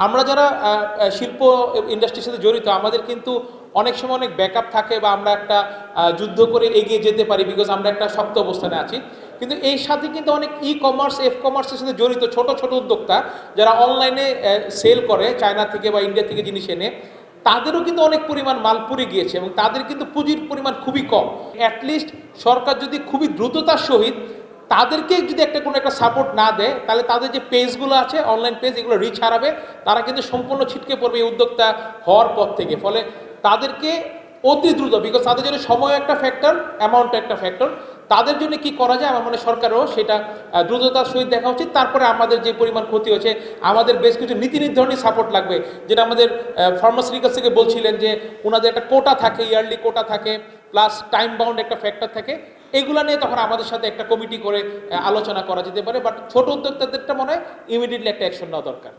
আমরা যারা শিল্প ইন্ডাস্ট্রির সাথে জড়িত আমাদের কিন্তু অনেক সময় অনেক ব্যাকআপ থাকে বা আমরা একটা যুদ্ধ করে এগিয়ে যেতে পারি বিকজ আমরা একটা শক্ত অবস্থানে আছি। কিন্তু এই সাথে কিন্তু অনেক ই কমার্স এফ কমার্সের সাথে জড়িত ছোট ছোট উদ্যোক্তা যারা অনলাইনে সেল করে চায়না থেকে বা ইন্ডিয়া থেকে জিনিস এনে, তাদেরও কিন্তু অনেক পরিমাণ মাল পুড়ে গিয়েছে এবং তাদের কিন্তু পুঁজির পরিমাণ খুবই কম। অ্যাটলিস্ট সরকার যদি খুবই দ্রুততার সহিত তাদেরকে যদি একটা কোনো একটা সাপোর্ট না দেয়, তাহলে তাদের যে পেজগুলো আছে অনলাইন পেজ, এগুলো রিচ হারাবে, তারা কিন্তু সম্পূর্ণ ছিটকে পড়বে এই উদ্যোক্তা হওয়ার পর থেকে। ফলে তাদেরকে অতি দ্রুত, বিকজ তাদের জন্য সময় একটা ফ্যাক্টর, অ্যামাউন্ট একটা ফ্যাক্টর, তাদের জন্য কি করা যায় আমার মনে হয় সরকারও সেটা দ্রুততার সহিত দেখা উচিত। তারপরে আমাদের যে পরিমাণ ক্ষতি হয়েছে আমাদের বেশ কিছু নীতি নির্ধারণী সাপোর্ট লাগবে, যেটা আমাদের ফার্মাসিউটিক্যালস থেকে বলছিলেন যে ওনাদের একটা কোটা থাকে, ইয়ারলি কোটা থাকে, প্লাস টাইম বাউন্ড একটা ফ্যাক্টর থাকে। এগুলো নিয়ে তখন আমাদের সাথে একটা কমিটি করে আলোচনা করা যেতে পারে। বাট ছোট উদ্যোক্তাদেরটা মনে হয় ইমিডিয়েটলি একটা অ্যাকশন নেওয়া দরকার।